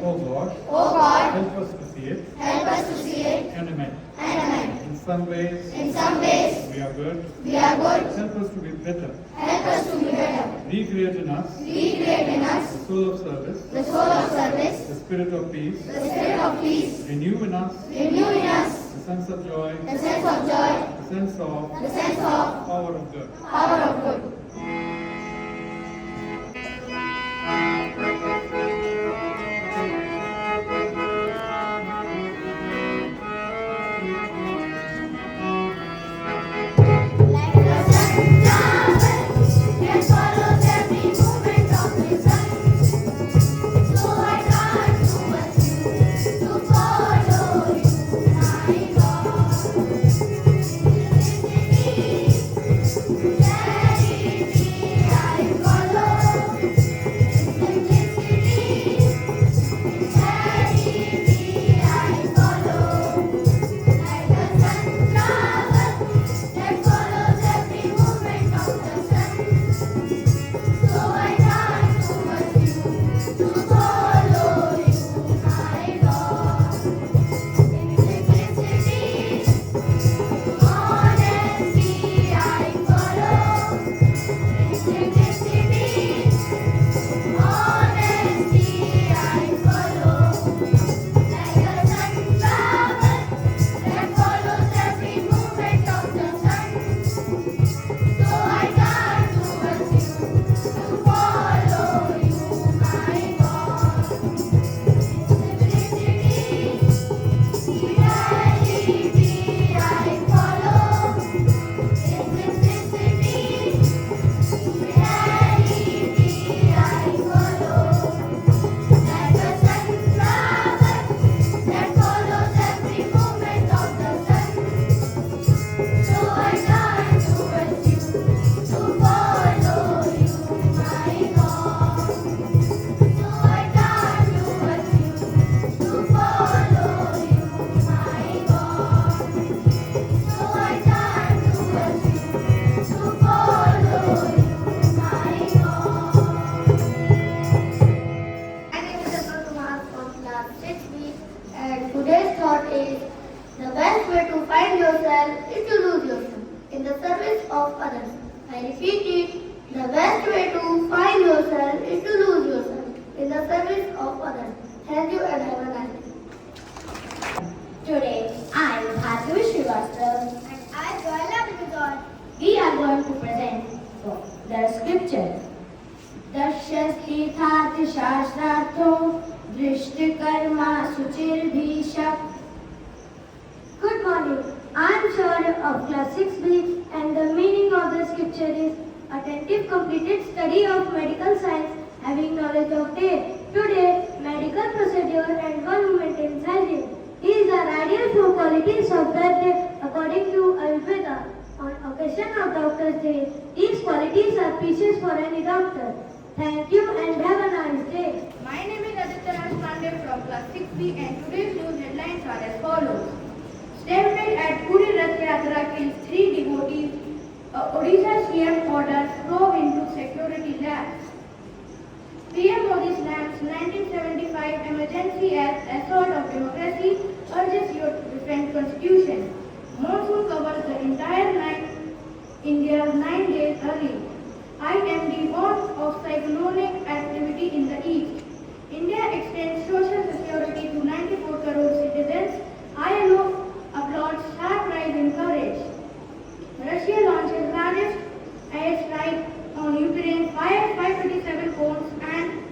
O God, help us to see it help us to see it and amend. and amend. In some ways, In some ways, we are good. we are good. Help us to be better. Help us to be better. Recreate in us Recreate in us the soul of service, the soul of service, the spirit of peace. the spirit of peace. Renew in us Renew in us the sense of joy, the sense of joy, the sense of the sense of power of good. power of good. Like the sun travel, it follows every movement of the sun. So I turn towards you to follow you, my God. Simplicity, charity, I follow. Simplicity, charity, I follow. Like the sun travel, that follows every movement of the sun. So I turn towards you to follow you, my Lord. In simplicity, honesty, I follow. In simplicity, honesty, I follow. Like the sun travel, that follows every movement of the sun. So I turn towards you to follow you, my God. Simplicity, reality, I follow. Simplicity, reality, I follow. Like the sun travel, that follows every movement of the sun. So I turn towards you to follow you, my God. So I turn towards you to follow you, my God. So I turn towards you to follow you, my God. My name is Abdul Kumar from class 6B, and today's thought is the best way to find yourself is to lose yourself in the service of others. I repeat it, the best way to find yourself is to lose yourself in the service of others. Thank you and have a nice day. Today, I am Bhargavi Srivastava And I, Joella Bidon. we are going to present the scripture. Dashyasthithat shashtratho drishtikarma suchirbhishak. Good morning. I am Shaurya of class 6B and the meaning of the scripture is attentive completed study of medical science having knowledge of day. Today, medical procedure and one who maintains hygiene. These are ideal for qualities of that day according to Ayurveda. On occasion of Doctor's Day, these qualities are precious for any doctor. Thank you and have a nice day. My name is Aditya Raj Pandey from class 6B and today's news headlines are as follows. Statement at Puri Rath Yatra kills 3 devotees. Odisha CM orders probe into security labs. PM Modi slams 1975 Emergency as assault of democracy, urges you to defend constitution. Monsoon covers the entire night, India 9 days early. IMD warns of cyclonic activity in the east. India extends social security to 94 crore citizens. ILO applauds sharp rise in coverage. Russia launches largest airstrike on Ukraine, fired 537 bombs and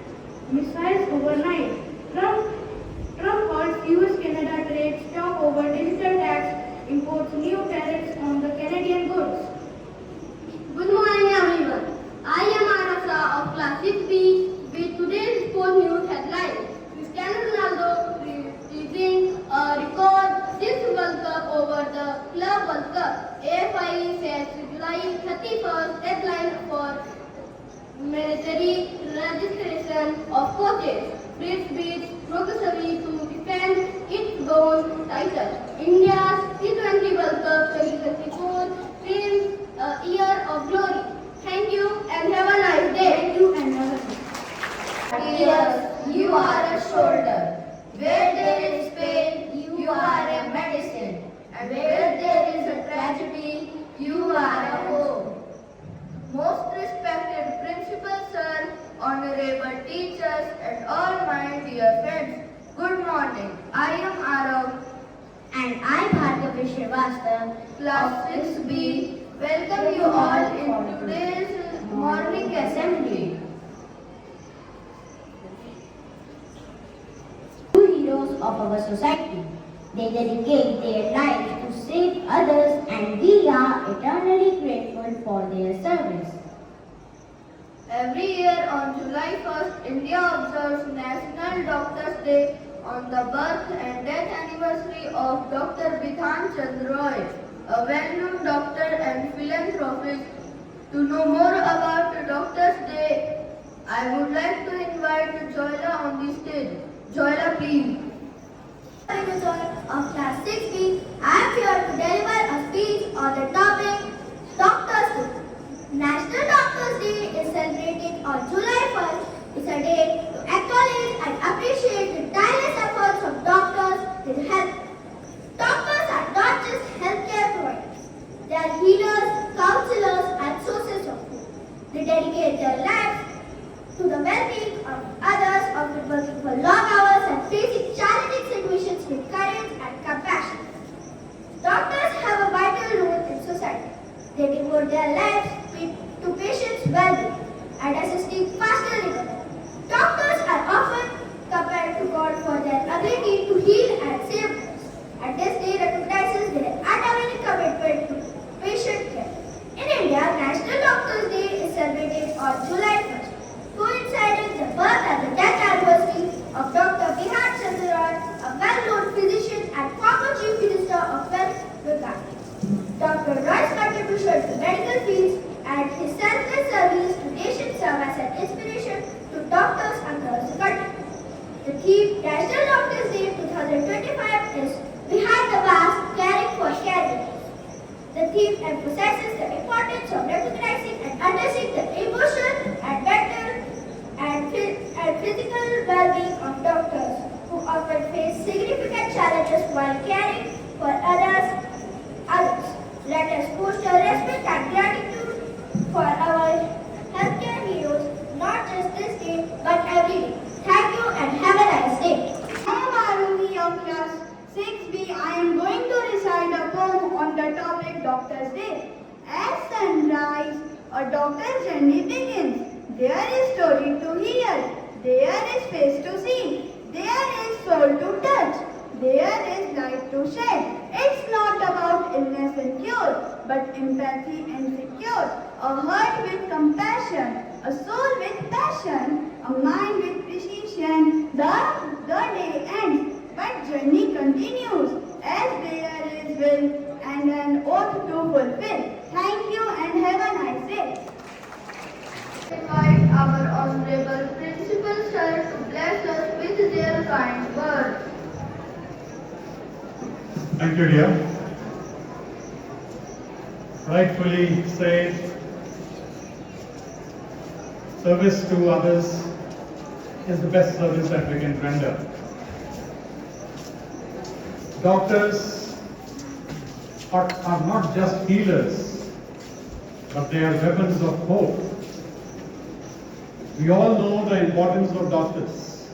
missiles overnight. Trump calls US-Canada trade stop over digital tax, imports new tariffs on the Canadian goods. Good morning everyone. I am Arasa of class 6B with today's sport news headlines. Cristiano Ronaldo reaching a record 6th World Cup over the Club World Cup. AFI sets July 31st deadline for military registration of coaches. Fritz beats Rogasavi to defend its gold title. India's T20 World Cup morning. I am Arav. And I, Bhargavi Srivastava, Class 6B. Welcome you all in today's morning assembly. True heroes of our society. They dedicate their lives to save others, and we are eternally grateful for their service. Every year on July 1st, India observes National Doctors' Day on the birth and death anniversary of Dr. Bidhan Chandra Roy, a well-known doctor and philanthropist. To know more about Doctors' Day, I would like to invite Joyla on the stage. Joyla, please. Of Class 6B, I am here to deliver a speech on the topic Doctors Day. National Doctors Day is celebrated on July 1st. It's a day to acknowledge and appreciate the tireless efforts of doctors in health. Doctors are not just healthcare providers. They are healers, counselors, and sources of hope. They dedicate their lives to the well-being of others, often working for long hours and facing challenging situations with courage and compassion. Doctors have a vital role in society. They devote their lives to patients' well-being and assisting faster recovery. Doctors are often compared to God for their ability to heal and save lives, and this day recognizes their unwavering commitment to patient care. In India, National Doctors' Day is celebrated on July 1st, coinciding the birth and the death anniversary of Dr. Bidhan Chandra Roy, a well-known physician and former Chief Minister of West Bengal. Dr. Roy's contribution to medical fields and his selfless service to nations serve as an inspiration to doctors across the country. The theme National Doctors Day 2025 is Behind the Mask, Caring for Caregivers. The theme emphasizes the importance of recognizing and addressing the emotional and mental and physical well-being of doctors who often face significant challenges while caring for others. Let us foster respect and gratitude for our healthcare heroes, not just this day, but every day. Thank you and have a nice day. I am Aruni of Class 6B. I am going to recite a poem on the topic Doctors' Day. As sunrise, a doctor's journey begins. There is story to hear. There is face to see. There is soul to touch. There is light to shed. It's not about illness and cure, but empathy and secure. A heart with compassion, a soul with passion, a mind with precision. The day ends, but journey continues as there is will and an oath to fulfill. Thank you and have a nice day. Invite our Honorable Principal Sir to bless us with their kind words. Thank you, dear. Rightfully said, service to others is the best service that we can render. Doctors are not just healers, but they are weapons of hope. We all know the importance of doctors.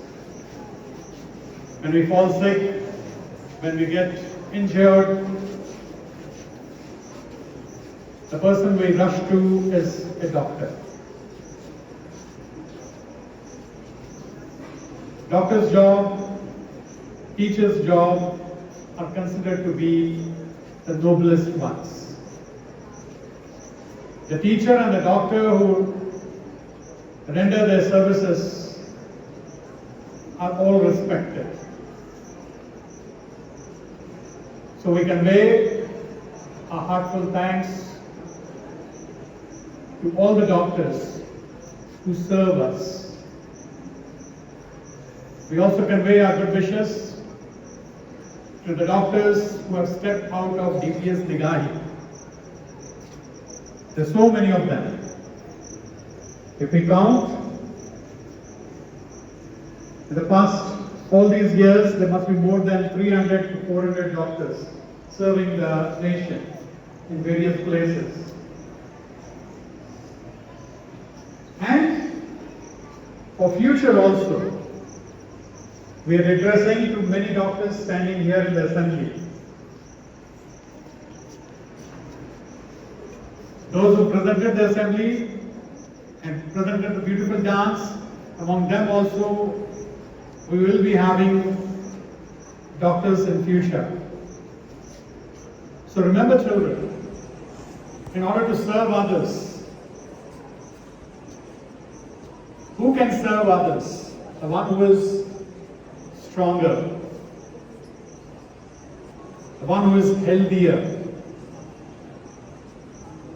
When we fall sick, when we get injured, the person we rush to is a doctor. Doctor's job, teacher's job are considered to be the noblest ones. The teacher and the doctor who render their services are all respected. So we convey our heartfelt thanks to all the doctors who serve us. We also convey our good wishes to the doctors who have stepped out of DPS Nigahi. There are so many of them. If we count, in the past, all these years, there must be more than 300 to 400 doctors serving the nation in various places. And for future also, We are addressing to many doctors standing here in the assembly. Those who presented the assembly and presented the beautiful dance, among them also we will be having doctors in future. So remember, children, in order to serve others, who can serve others? The one who is stronger, the one who is healthier,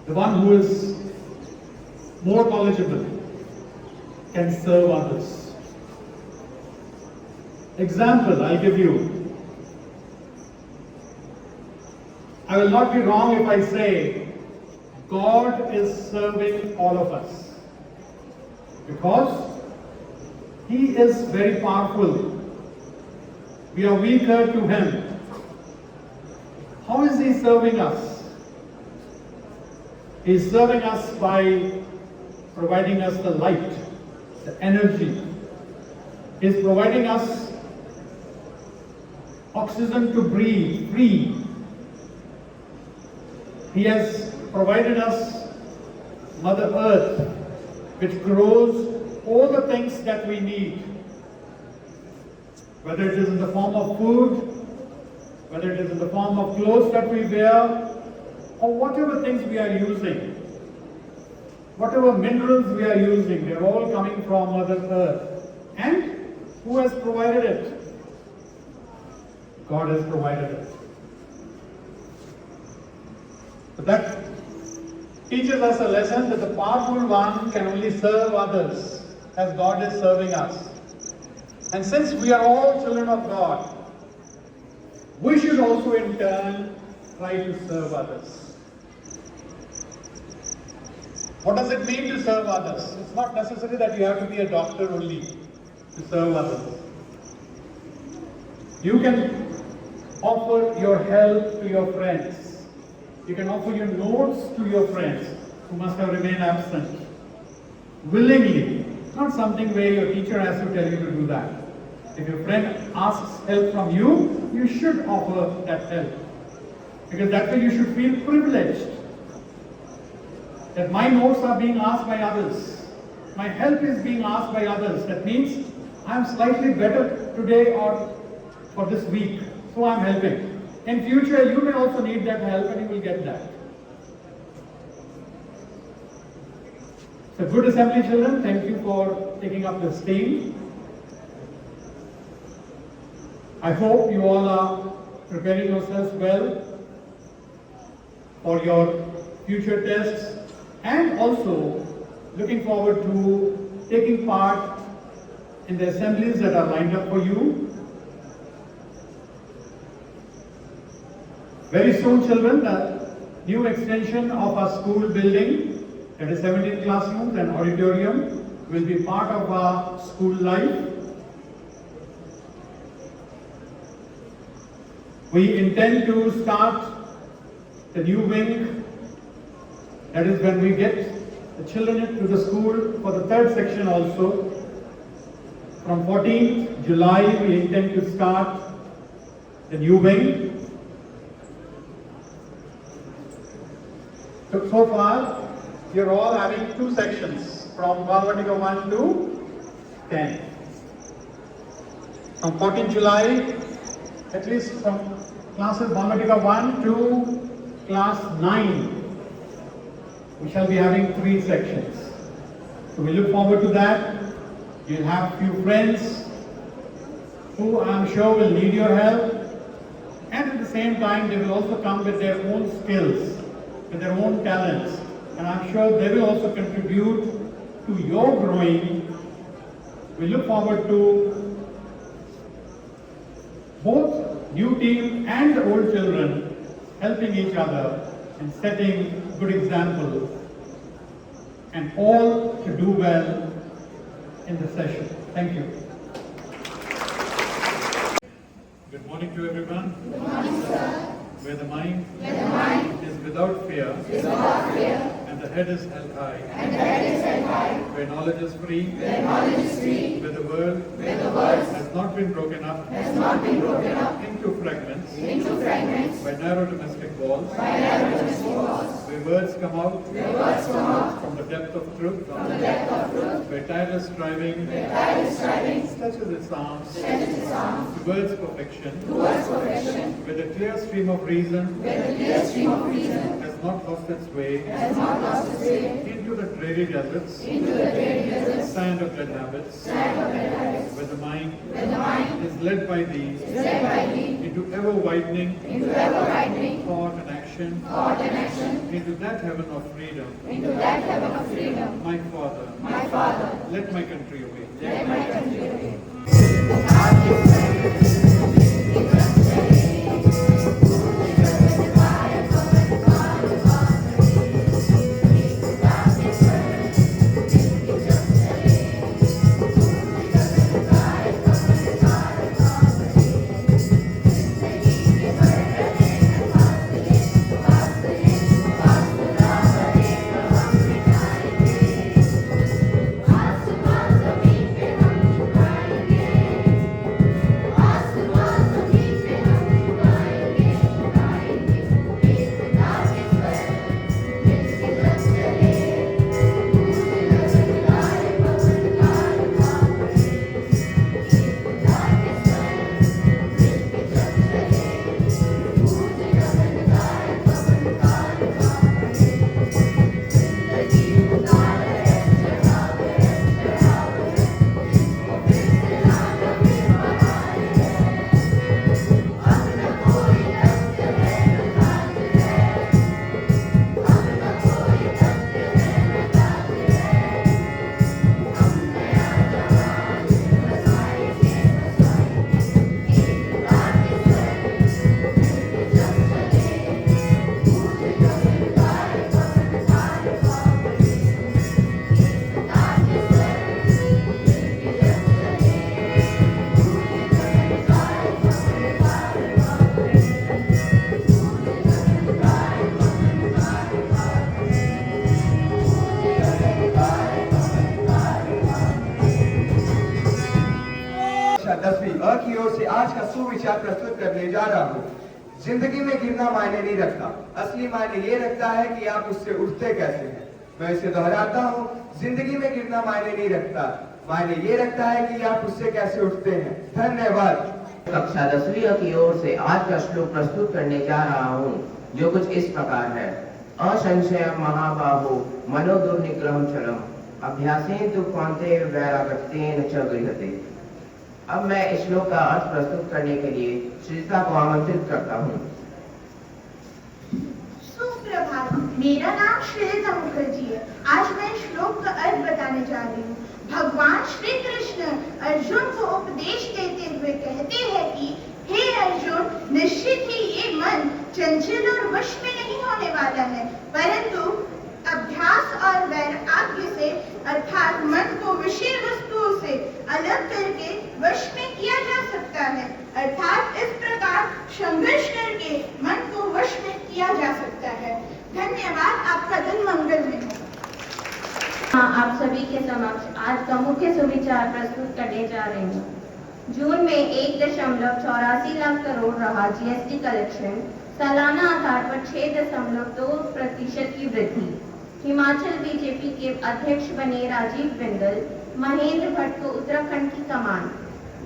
the one who is more knowledgeable can serve others. Example I'll give you. I will not be wrong if I say God is serving all of us, because He is very powerful. We are weaker to Him. How is He serving us? He is serving us by providing us the light, the energy. He is providing us oxygen to breathe free. He has provided us Mother Earth, which grows all the things that we need, whether it is in the form of food, whether it is in the form of clothes that we wear, or whatever things we are using, whatever minerals we are using, they are all coming from Mother Earth. And who has provided it? God has provided it. So that teaches us a lesson that the powerful one can only serve others as God is serving us. And since we are all children of God, we should also in turn try to serve others. What does it mean to serve others? It's not necessary that you have to be a doctor only to serve others. You can offer your help to your friends. You can offer your notes to your friends who must have remained absent. Willingly. It's not something where your teacher has to tell you to do that. If your friend asks help from you, you should offer that help. Because that way you should feel privileged. That my notes are being asked by others. My help is being asked by others. That means I am slightly better today or for this week. So I am helping. In future, you may also need that help and you will get that. So good assembly, children. Thank you for taking up this theme. I hope you all are preparing yourselves well for your future tests and also looking forward to taking part in the assemblies that are lined up for you. Very soon, children, the new extension of our school building, that is 17 classrooms and auditorium, will be part of our school life. We intend to start the new wing, that is when we get the children to the school for the third section also. From 14th July, we intend to start the new wing. So far, you're all having two sections from Bhagavatika 1 to 10. From 14th July, at least from classes Bhagavatika 1 to class 9, we shall be having 3 sections. So we look forward to that. You'll have few friends who I'm sure will need your help, and at the same time they will also come with their own skills, with their own talents, and I'm sure they will also contribute to your growing. We look forward to both new team and the old children helping each other and setting good example, and all to do well in the session. Thank you. Good morning to everyone. Good morning, sir. Where the mind is without fear, and the head is held high. and the head is held high, Where knowledge is free, where knowledge is free, where the world where the words has not been broken up into fragments by narrow domestic walls, where words come out from the depth of truth, where tireless striving stretches its arms towards perfection, where the clear stream of reason has not lost its way into the dreary deserts, sand of dead habits, where the mind is led by thee into ever widening thought and action, into that heaven of freedom. My Father, let my country obey. दसवीं अ की ओर से आज का सुविचार प्रस्तुत करने जा रहा हूँ। जिंदगी में गिरना मायने नहीं रखता, असली मायने ये रखता है कि आप उससे उठते कैसे हैं। मैं इसे दोहराता हूँ, जिंदगी में गिरना मायने नहीं रखता, मायने ये रखता है कि आप उससे कैसे उठते हैं। धन्यवाद। कक्षा 10वीं की ओर से आज का श्लोक प्रस्तुत करने जा रहा हूँ, जो कुछ इस प्रकार है। असंशयम महाबाहो मनो दुर्निग्रहम चलम अभ्यासेन तु क्वान्ते वैरागतेन च गृह्यते। अब मैं इस श्लोक का अर्थ प्रस्तुत करने के लिए श्रीता को आमंत्रित करता हूँ। सुप्रभात, मेरा नाम श्रीता मुखर्जी है। आज मैं श्लोक का अर्थ बताने जा रही हूँ। भगवान श्री कृष्ण अर्जुन को उपदेश देते हुए कहते हैं कि हे अर्जुन, निश्चित ही ये मन चंचल और वश में नहीं होने वाला है, परंतु अभ्यास और वैराग्य से अर्थात मन को विषय वस्तुओं से अलग करके वश में किया जा सकता है। अर्थात इस प्रकार संघर्ष करके मन को वश में किया जा सकता है। धन्यवाद। आपका दिन मंगलमय हो। आप सभी के समक्ष आज का मुख्य सुविचार प्रस्तुत करने जा रही हूँ। जून में 1.84 लाख करोड़ रहा जीएसटी कलेक्शन, सालाना आधार पर 6.2% की वृद्धि। हिमाचल बीजेपी के अध्यक्ष बने राजीव बिंदल, महेंद्र भट्ट को उत्तराखंड की कमान।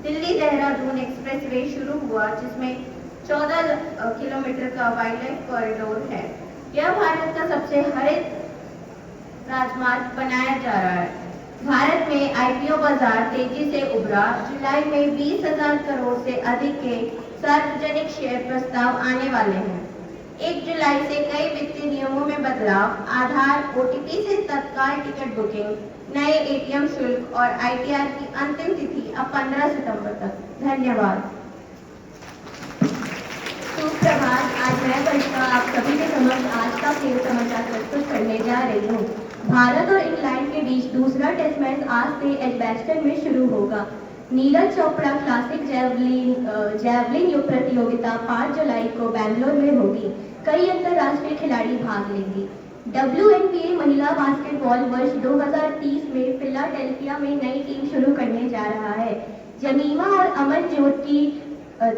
दिल्ली देहरादून एक्सप्रेसवे शुरू हुआ, जिसमें 14 किलोमीटर का वाइल्ड लाइफ कॉरिडोर है। यह भारत का सबसे हरित राजमार्ग बनाया जा रहा है। भारत में आईपीओ बाजार तेजी से उभरा। जुलाई में 20,000 करोड़ से अधिक के सार्वजनिक शेयर प्रस्ताव आने वाले हैं। 1 जुलाई से कई वित्तीय नियमों में बदलाव, आधार, ओटीपी से तत्काल टिकट बुकिंग, नए एटीएम शुल्क और आईटीआर की अंतिम तिथि अब 15 सितंबर तक। धन्यवाद। सुप्रभात, आज मैं परिष्का आप सभी के समक्ष आज का खेल समाचार प्रस्तुत करने जा रही हूँ। भारत और इंग्लैंड के बीच दूसरा टेस्ट मैच आज से एडबेस्टन में शुरू होगा। नीरज चोपड़ा क्लासिक जैवलिन युग प्रतियोगिता 5 जुलाई को बेंगलोर में होगी। कई अंतर्राष्ट्रीय खिलाड़ी भाग लेंगे। WNBA महिला बास्केटबॉल वर्ष 2030 में फिलाडेल्फिया में नई टीम शुरू करने जा रहा है। जमीमा और अमनजोत की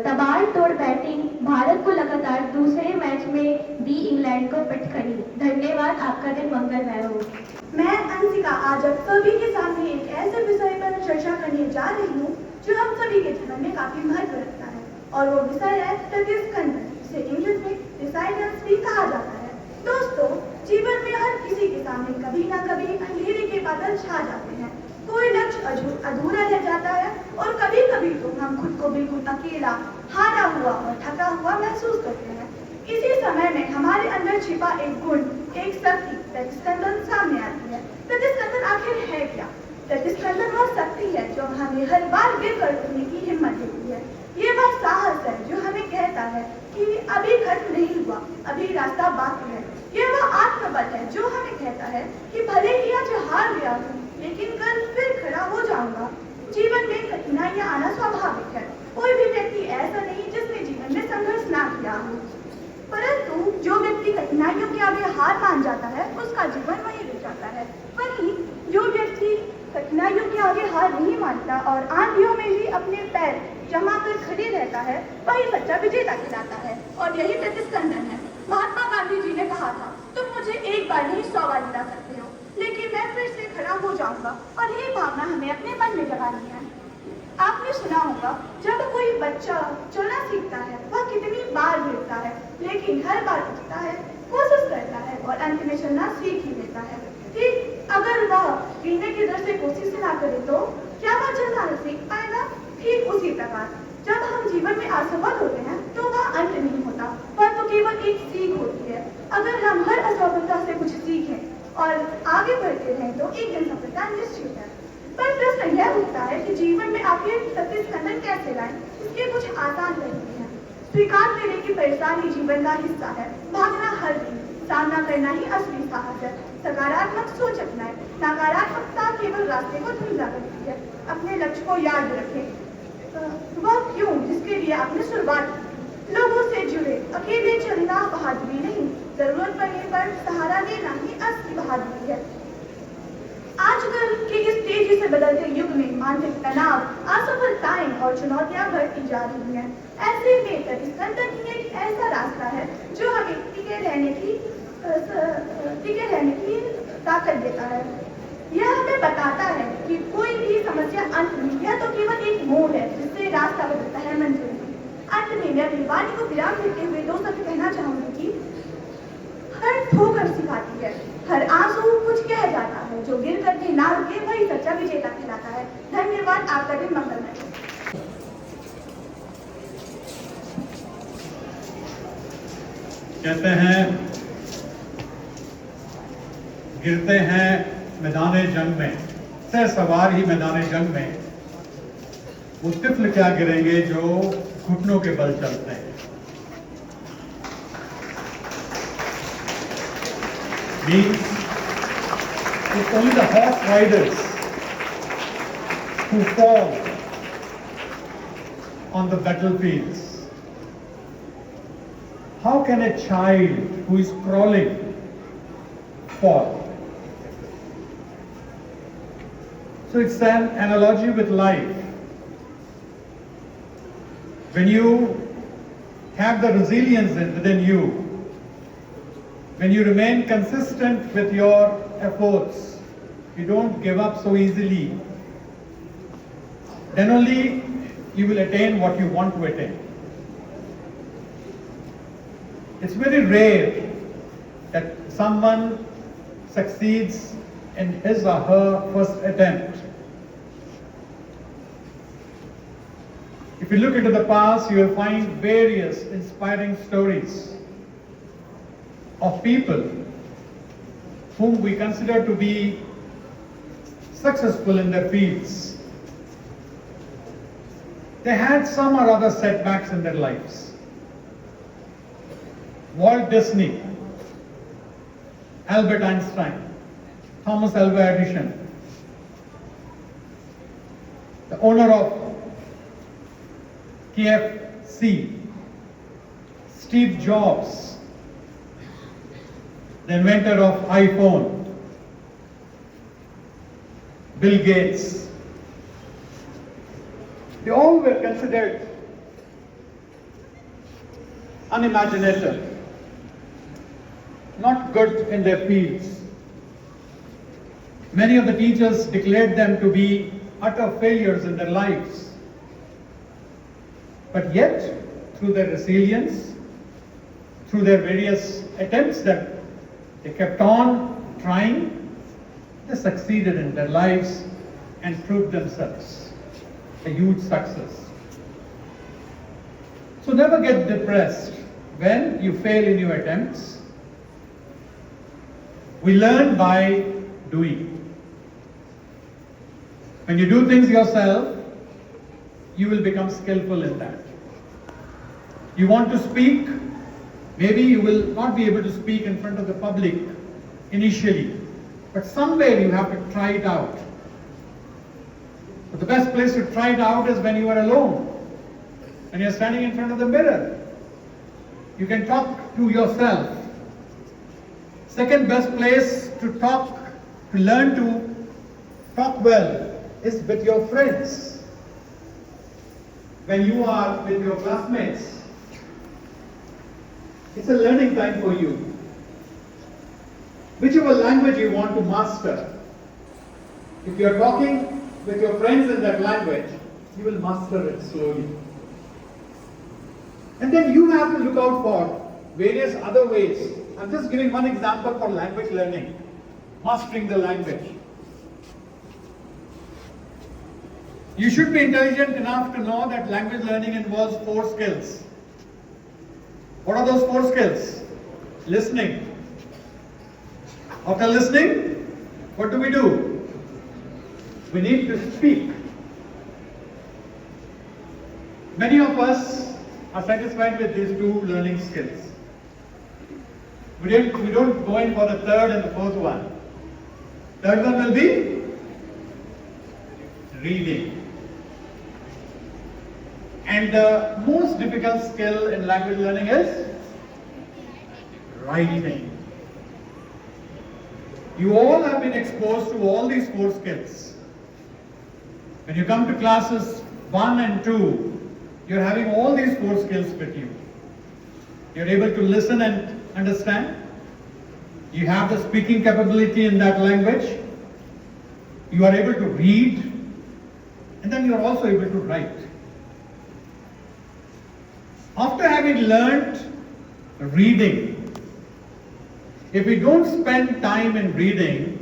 तबाल तोड़ बैटिंग भारत को लगातार दूसरे मैच में दी इंग्लैंड को पिटखड़ी। धन्यवाद, आपका दिन मंगलमय हो। मैं अंशिका आज आप सभी के सामने एक ऐसे विषय पर चर्चा करने जा रही हूँ जो हम सभी के जीवन में काफी महत्व रखता है, और वो विषय है प्रतिस्पंदन, जिसे इंग्लिश में डिसाइडेंस भी कहा जाता है। दोस्तों, जीवन में हर किसी के सामने कभी ना कभी अंधेरे के बादल छा जाते हैं। कोई लक्ष्य अधूरा रह जाता है और कभी कभी तो हम खुद को बिल्कुल अकेला, हारा हुआ और थका हुआ महसूस करते हैं। इसी समय में हमारे अंदर छिपा एक गुण, एक शक्ति प्रतिस्पंदन सामने आती है। प्रतिस्पंदन आखिर है क्या? प्रतिस्पंदन वह शक्ति है जो हमें हर बार गिरकर उठने की हिम्मत देती है। ये वह साहस है जो हमें कहता है कि अभी खत्म नहीं हुआ, अभी रास्ता बाकी है। ये वह आत्मबल है जो हमें कहता है कि भले ही आज हार गया हूँ, लेकिन कल फिर खड़ा हो जाऊंगा। जीवन में कठिनाइयां आना स्वाभाविक है। कोई भी व्यक्ति ऐसा नहीं जिसने जीवन में संघर्ष ना किया हो, परंतु जो व्यक्ति कठिनाइयों के आगे हार मान जाता है उसका जीवन वहीं रुक जाता है। वहीं जो व्यक्ति कठिनाइयों के आगे हार नहीं मानता और आंधियों में भी अपने पैर जमा कर खड़े रहता है, वही सच्चा विजेता कहलाता है। और यही प्रतिस्पंदन है। महात्मा गांधी जी ने कहा था, तुम मुझे एक बार नहीं 100 बार गिरा सकते हो, लेकिन मैं फिर से खड़ा हो जाऊंगा। और यही भावना हमें अपने मन में जगानी है। आपने सुना होगा, जब कोई बच्चा चलना सीखता है वह कितनी बार गिरता है, लेकिन हर बार उठता है, कोशिश करता है और अंत में चलना सीख ही लेता है। ठीक अगर वह गिरने के डर से कोशिश ना करे तो क्या वह चलना सीख पाएगा? ठीक उसी प्रकार जब हम जीवन में असफल होते हैं तो वह अंत नहीं होता, वह तो केवल एक सीख होती है। अगर हम हर असफलता से कुछ सीखें और आगे बढ़ते रहें तो एक दिन सफलता निश्चित है। पर प्रश्न यह उठता है कि जीवन में आखिर प्रतिस्पंदन कैसे लाएं? इसके कुछ आसान तरीके हैं। स्वीकार करें कि परेशानी जीवन का हिस्सा है, भागना हर दिन, सामना करना ही असली साहस है। सकारात्मक सोच अपनाएं, नकारात्मकता केवल रास्ते को धुंधला करती है। अपने लक्ष्य को याद रखें, वह क्यों जिसके लिए आपने शुरुआत की। लोगों से जुड़े, अकेले चलना बहादुरी नहीं, जरूरत पड़ने पर सहारा देना ही असली बहादुरी है। आजकल के इस तेजी से बदलते युग में मानसिक तनाव, असफलताएं और चुनौतियां बढ़ती जा रही हैं। ऐसे में प्रतिस्पंदन ही एक ऐसा रास्ता है जो हमें टिके रहने की ताकत देता है। यह हमें बताता है कि कोई भी समस्या अंत नहीं, यह तो केवल एक मोड़ है जिससे रास्ता बदलता है मंजिल में। अंत में मैं अपनी वाणी को विराम देते हुए दो शब्द कहना चाहूंगी कि हर ठोकर सिखाती है, हर आंसू कुछ कह जाता है, जो गिर करके ना रुके वही सच्चा विजेता कहलाता है। धन्यवाद, आपका दिन मंगलमय हो। कहते हैं गिरते हैं मैदान जंग में, से सवार ही मैदान जंग में, वो तिफल क्या गिरेंगे जो घुटनों के बल चलते हैं। Means it's only the horse riders who fall on the battlefields. How can a child who is crawling fall? So it's an analogy with life. When you have the resilience within you, when you remain consistent with your efforts, you don't give up so easily, then only you will attain what you want to attain. It's very rare that someone succeeds in his or her first attempt. If you look into the past, you will find various inspiring stories of people whom we consider to be successful in their fields. They had some or other setbacks in their lives. Walt Disney, Albert Einstein, Thomas Alva Edison, the owner of KFC, Steve Jobs, the inventor of iPhone, Bill Gates. They all were considered unimaginative, not good in their fields. Many of the teachers declared them to be utter failures in their lives. But yet, through their resilience, through their various attempts that they kept on trying, they succeeded in their lives and proved themselves a huge success. So never get depressed when you fail in your attempts. We learn by doing. When you do things yourself, you will become skillful in that. You want to speak, maybe you will not be able to speak in front of the public initially, but somewhere you have to try it out. But the best place to try it out is when you are alone, when you are standing in front of the mirror. You can talk to yourself. Second best place to talk, to learn to talk well, is with your friends. When you are with your classmates, it's a learning time for you. Whichever language you want to master, if you are talking with your friends in that language, you will master it slowly. And then you have to look out for various other ways. I'm just giving one example for language learning, mastering the language. You should be intelligent enough to know that language learning involves 4 skills. What are those 4 skills? Listening. After listening, what do? We need to speak. Many of us are satisfied with these 2 learning skills. We don't go in for the 3rd and the 4th one. Third one will be reading. And the most difficult skill in language learning is writing. You all have been exposed to all these 4 skills. When you come to classes 1 and 2, you're having all these 4 skills with you. You're able to listen and understand. You have the speaking capability in that language. You are able to read. And then you are also able to write. After having learned reading, if we don't spend time in reading,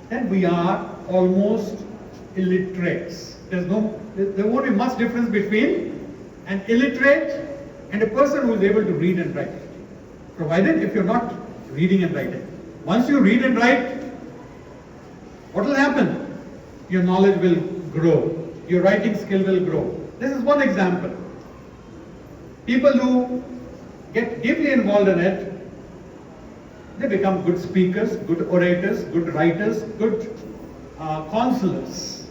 then we are almost illiterates. There won't be much difference between an illiterate and a person who is able to read and write, provided if you're not reading and writing. Once you read and write, what will happen? Your knowledge will grow. Your writing skill will grow. This is one example. People who get deeply involved in it, they become good speakers, good orators, good writers, good counselors.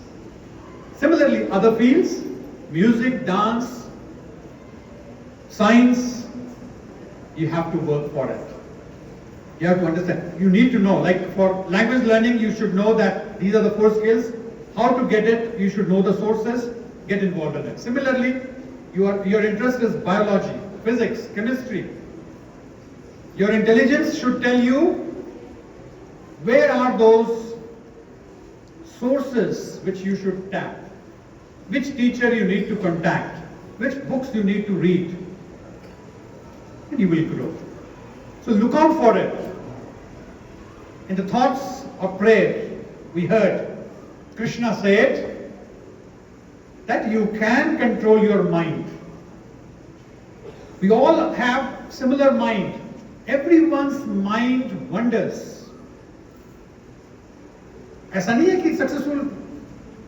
Similarly, other fields, music, dance, science, you have to work for it. You have to understand. You need to know, like for language learning, you should know that these are the 4 skills. How to get it, you should know the sources, get involved in it. Similarly, your interest is biology, physics, chemistry. Your intelligence should tell you where are those sources which you should tap, which teacher you need to contact, which books you need to read, and you will grow. So look out for it. In the thoughts of prayer, we heard Krishna said that you can control your mind. We all have similar mind. Everyone's mind wanders. ऐसा नहीं है कि successful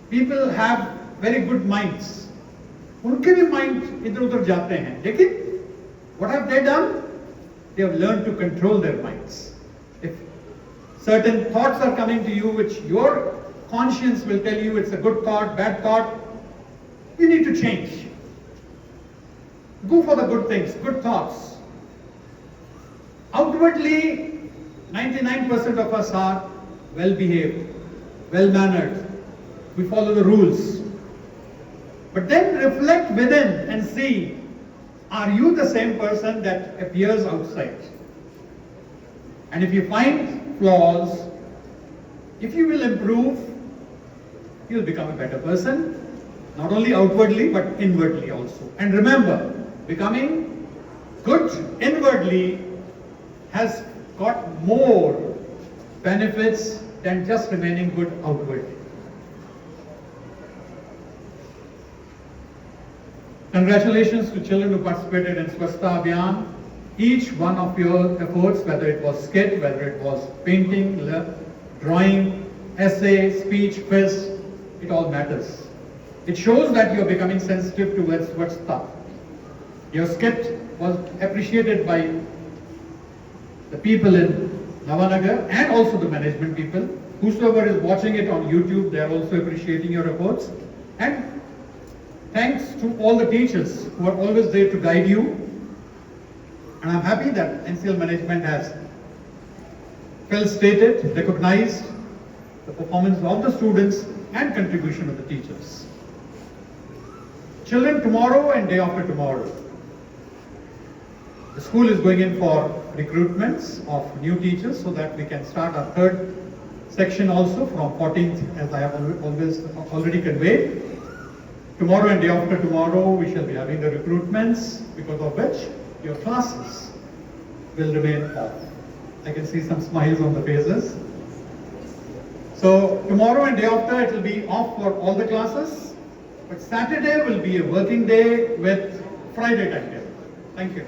people have very good minds. उनके भी mind इधर उधर जाते हैं. लेकिन what have they done? They have learned to control their minds. If certain thoughts are coming to you which your conscience will tell you it's a good thought, bad thought, you need to change. Go for the good things, good thoughts. Outwardly, 99% of us are well behaved, well mannered. We follow the rules. But then reflect within and see, are you the same person that appears outside? And if you find flaws, if you will improve, you'll become a better person, not only outwardly but inwardly also. And remember, becoming good inwardly has got more benefits than just remaining good outwardly. Congratulations to children who participated in Swasthta Abhiyan. Each one of your efforts, whether it was skit, whether it was painting, drawing, essay, speech, quiz, it all matters. It shows that you are becoming sensitive towards Swasthta. Your skit was appreciated by the people in Navanagar and also the management people. Whosoever is watching it on YouTube, they are also appreciating your efforts. And thanks to all the teachers who are always there to guide you. And I'm happy that NCL management has well-stated, recognized the performance of the students and contribution of the teachers. Children, tomorrow and day after tomorrow, the school is going in for recruitments of new teachers so that we can start our third section also from 14th, as I have already conveyed. Tomorrow and day after tomorrow, we shall be having the recruitments, because of which your classes will remain off. I can see some smiles on the faces. So tomorrow and day after, it will be off for all the classes, but Saturday will be a working day with Friday timetable. Thank you.